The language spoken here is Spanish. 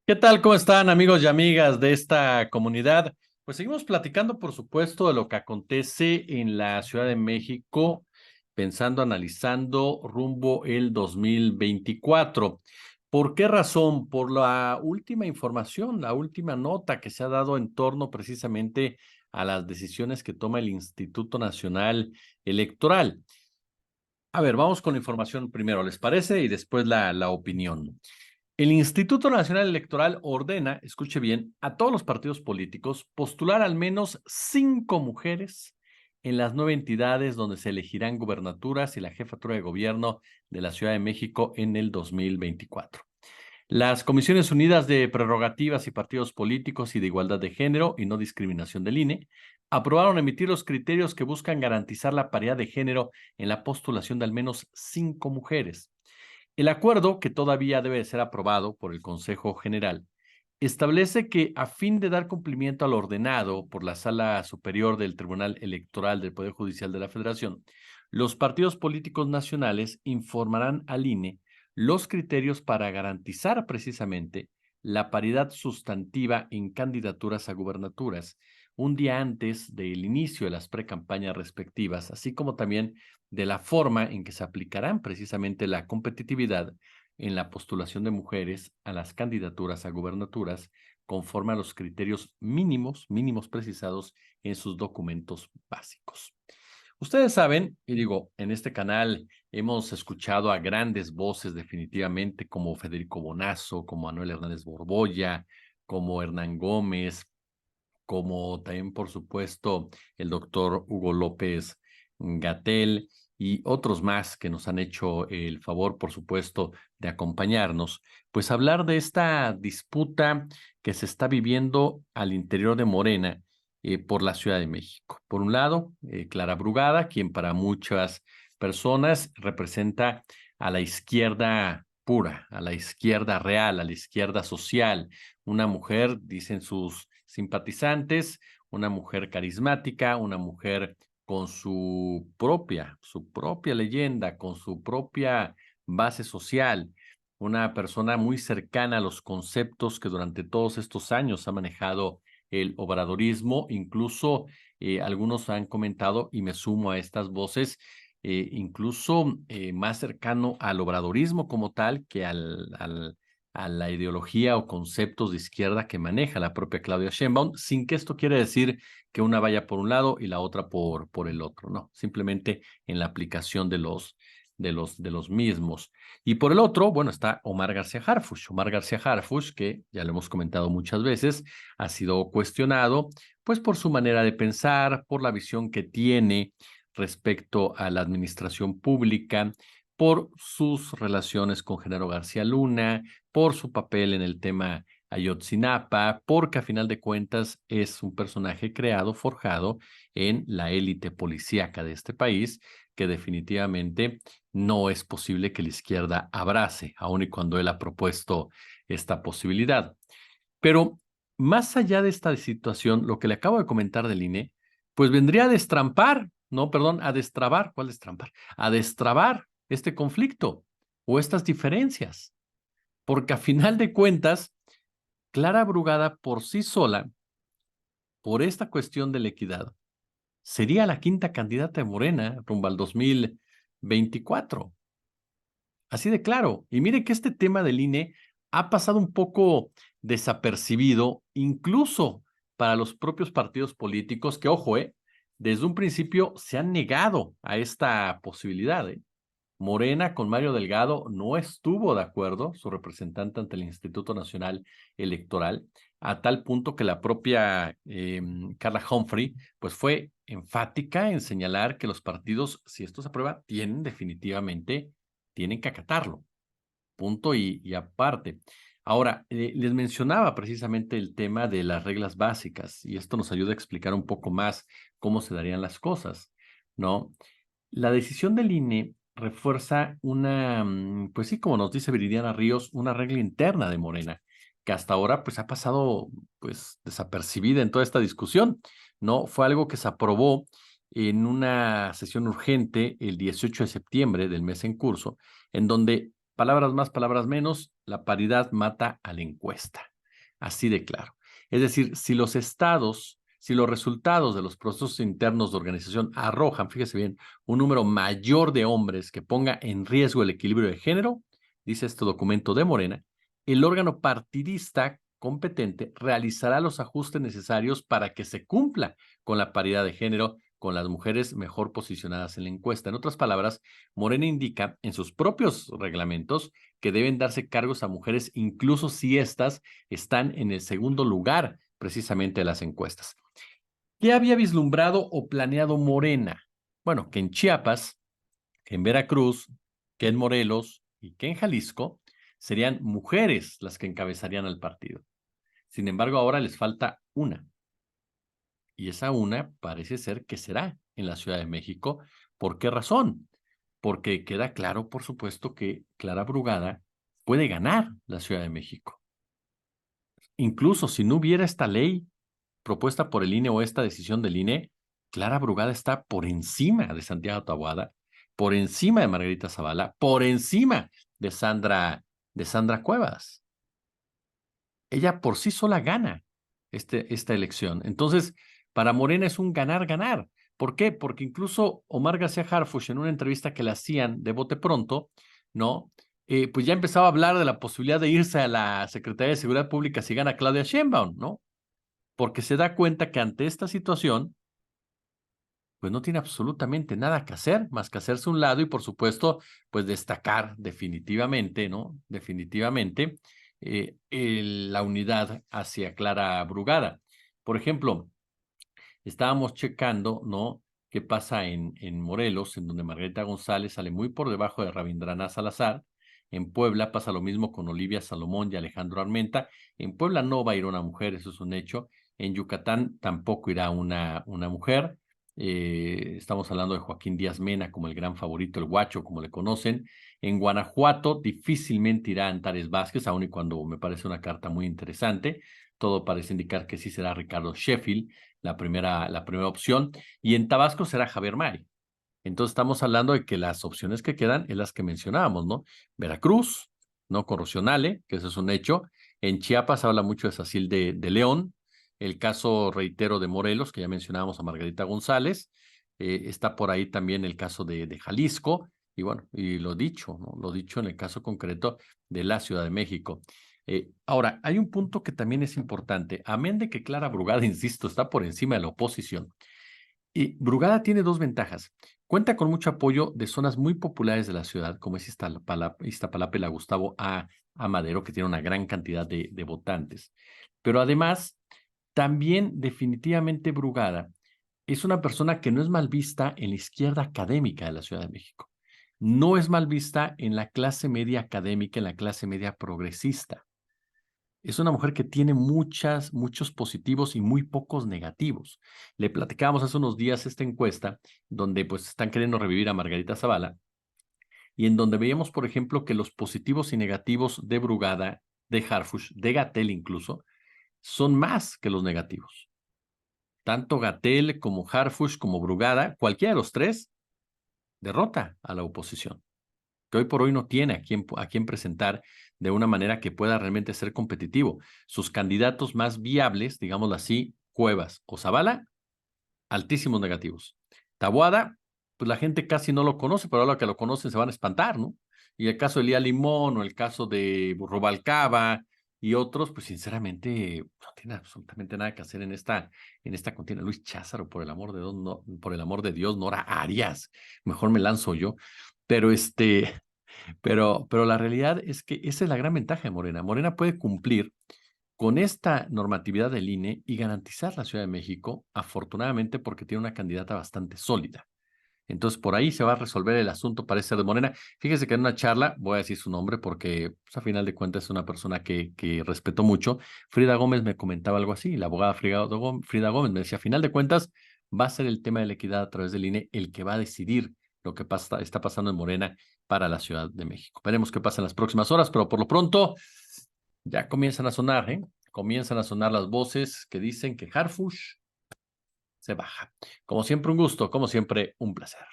¿Qué tal? ¿Cómo están, amigos y amigas de esta comunidad? Pues seguimos platicando, por supuesto, de lo que acontece en la Ciudad de México, pensando, analizando rumbo el 2024. ¿Por qué razón? Por la última información, la última nota que se ha dado en torno precisamente a las decisiones que toma el Instituto Nacional Electoral. A ver, vamos con la información primero, ¿les parece? Y después la opinión. El Instituto Nacional Electoral ordena, escuche bien, a todos los partidos políticos postular al menos 5 mujeres en las 9 entidades donde se elegirán gubernaturas y la jefatura de gobierno de la Ciudad de México en el 2024. Las Comisiones Unidas de Prerrogativas y Partidos Políticos y de Igualdad de Género y No Discriminación del INE aprobaron emitir los criterios que buscan garantizar la paridad de género en la postulación de al menos 5 mujeres. El acuerdo, que todavía debe ser aprobado por el Consejo General, establece que a fin de dar cumplimiento al ordenado por la Sala Superior del Tribunal Electoral del Poder Judicial de la Federación, los partidos políticos nacionales informarán al INE los criterios para garantizar precisamente la paridad sustantiva en candidaturas a gubernaturas un día antes del inicio de las precampañas respectivas, así como también de la forma en que se aplicarán precisamente la competitividad en la postulación de mujeres a las candidaturas a gubernaturas conforme a los criterios mínimos precisados en sus documentos básicos. Ustedes saben, y digo, en este canal hemos escuchado a grandes voces definitivamente como Federico Bonazo, como Manuel Hernández Borbolla, como Hernán Gómez, como también, por supuesto, el doctor Hugo López Gatell y otros más que nos han hecho el favor, por supuesto, de acompañarnos, pues hablar de esta disputa que se está viviendo al interior de Morena por la Ciudad de México. Por un lado, Clara Brugada, quien para muchas personas representa a la izquierda pura, a la izquierda real, a la izquierda social, una mujer, dicen sus simpatizantes, una mujer carismática, una mujer con su propia leyenda, con su propia base social, una persona muy cercana a los conceptos que durante todos estos años ha manejado el obradorismo. Incluso algunos han comentado, y me sumo a estas voces, incluso más cercano al obradorismo como tal que a la ideología o conceptos de izquierda que maneja la propia Claudia Sheinbaum, sin que esto quiera decir que una vaya por un lado y la otra por el otro, no, simplemente en la aplicación de los mismos. Y por el otro, bueno, está Omar García Harfuch. Omar García Harfuch, que ya lo hemos comentado muchas veces, ha sido cuestionado, pues por su manera de pensar, por la visión que tiene respecto a la administración pública, por sus relaciones con Genaro García Luna, por su papel en el tema Ayotzinapa, porque a final de cuentas es un personaje creado, forjado en la élite policíaca de este país, que definitivamente no es posible que la izquierda abrace, aun y cuando él ha propuesto esta posibilidad. Pero más allá de esta situación, lo que le acabo de comentar del INE, pues vendría a destrampar, no, perdón, a destrabar, ¿cuál destrampar? A destrabar este conflicto o estas diferencias, porque a final de cuentas, Clara Brugada por sí sola, por esta cuestión de la equidad, sería la quinta candidata de Morena rumbo al 2024. Así de claro. Y mire que este tema del INE ha pasado un poco desapercibido, incluso para los propios partidos políticos que, ojo, desde un principio se han negado a esta posibilidad. Morena con Mario Delgado no estuvo de acuerdo, su representante ante el Instituto Nacional Electoral, a tal punto que la propia Carla Humphrey pues fue enfática en señalar que los partidos, si esto se aprueba, tienen que acatarlo, punto y aparte. Ahora, les mencionaba precisamente el tema de las reglas básicas y esto nos ayuda a explicar un poco más cómo se darían las cosas, ¿no? La decisión del INE refuerza pues sí, como nos dice Viridiana Ríos, una regla interna de Morena, que hasta ahora pues ha pasado pues desapercibida en toda esta discusión, ¿no? Fue algo que se aprobó en una sesión urgente el 18 de septiembre del mes en curso, en donde, palabras más, palabras menos, la paridad mata a la encuesta. así de claro. Es decir, si los resultados de los procesos internos de organización arrojan, fíjese bien, un número mayor de hombres que ponga en riesgo el equilibrio de género, dice este documento de Morena, el órgano partidista competente realizará los ajustes necesarios para que se cumpla con la paridad de género con las mujeres mejor posicionadas en la encuesta. En otras palabras, Morena indica en sus propios reglamentos que deben darse cargos a mujeres incluso si éstas están en el segundo lugar precisamente de las encuestas. ¿Qué había vislumbrado o planeado Morena? Bueno, que en Chiapas, que en Veracruz, que en Morelos y que en Jalisco serían mujeres las que encabezarían al partido. Sin embargo, ahora les falta una. Y esa una parece ser que será en la Ciudad de México. ¿Por qué razón? Porque queda claro, por supuesto, que Clara Brugada puede ganar la Ciudad de México. Incluso si no hubiera esta ley propuesta por el INE o esta decisión del INE, Clara Brugada está por encima de Santiago Taboada, por encima de Margarita Zavala, por encima de Sandra Cuevas. Ella por sí sola gana esta elección. Entonces, para Morena es un ganar-ganar. ¿Por qué? Porque incluso Omar García Harfuch, en una entrevista que le hacían de bote pronto, ¿no? Pues ya empezaba a hablar de la posibilidad de irse a la Secretaría de Seguridad Pública si gana Claudia Sheinbaum, ¿no? Porque se da cuenta que ante esta situación, pues no tiene absolutamente nada que hacer, más que hacerse a un lado y, por supuesto, pues destacar definitivamente, ¿no? Definitivamente la unidad hacia Clara Brugada. Por ejemplo, estábamos checando, ¿no? ¿Qué pasa en Morelos, en donde Margarita González sale muy por debajo de Rabindranath Salazar? En Puebla pasa lo mismo con Olivia Salomón y Alejandro Armenta. En Puebla no va a ir una mujer, eso es un hecho. En Yucatán tampoco irá una mujer. Estamos hablando de Joaquín Díaz Mena como el gran favorito, el guacho, como le conocen. En Guanajuato difícilmente irá Antares Vázquez, aun y cuando me parece una carta muy interesante. Todo parece indicar que sí será Ricardo Sheffield la primera opción, y en Tabasco será Javier May. Entonces estamos hablando de que las opciones que quedan es las que mencionábamos, ¿no? Veracruz, ¿no? Con Rocío Nale, que eso es un hecho. En Chiapas habla mucho de Sacil de León. El caso, reitero, de Morelos, que ya mencionábamos a Margarita González. Está por ahí también el caso de Jalisco. Y bueno, y lo dicho, ¿no? Lo dicho en el caso concreto de la Ciudad de México. Ahora, hay un punto que también es importante. Amén de que Clara Brugada, insisto, está por encima de la oposición. Y Brugada tiene dos ventajas. Cuenta con mucho apoyo de zonas muy populares de la ciudad, como es Iztapalapa y la Gustavo A. Madero, que tiene una gran cantidad de votantes. Pero además, también definitivamente Brugada es una persona que no es mal vista en la izquierda académica de la Ciudad de México. No es mal vista en la clase media académica, en la clase media progresista. Es una mujer que tiene muchos positivos y muy pocos negativos. Le platicábamos hace unos días esta encuesta donde pues están queriendo revivir a Margarita Zavala y en donde veíamos, por ejemplo, que los positivos y negativos de Brugada, de Harfuch, de Gatell incluso, son más que los negativos. Tanto Gatell como Harfuch como Brugada, cualquiera de los tres, derrota a la oposición, que hoy por hoy no tiene a quién presentar de una manera que pueda realmente ser competitivo. Sus candidatos más viables, digámoslo así, Cuevas o Zavala, altísimos negativos. Taboada, pues la gente casi no lo conoce, pero ahora que lo conocen se van a espantar, ¿no? Y el caso de Elía Limón o el caso de Rubalcaba y otros, pues sinceramente no tiene absolutamente nada que hacer en esta contienda. Luis Cházaro, por el amor de Dios, no, por el amor de Dios, Nora Arias, mejor me lanzo yo. Pero pero la realidad es que esa es la gran ventaja de Morena. Morena puede cumplir con esta normatividad del INE y garantizar la Ciudad de México, afortunadamente porque tiene una candidata bastante sólida. Entonces, por ahí se va a resolver el asunto, parece ser de Morena. Fíjese que en una charla, voy a decir su nombre porque pues, a final de cuentas es una persona que respeto mucho. Frida Gómez me comentaba algo así, la abogada Frida Gómez me decía, a final de cuentas va a ser el tema de la equidad a través del INE el que va a decidir lo que está pasando en Morena para la Ciudad de México. Veremos qué pasa en las próximas horas, pero por lo pronto ya comienzan a sonar, ¿eh? Comienzan a sonar las voces que dicen que Harfuch se baja. Como siempre, un gusto, como siempre, un placer.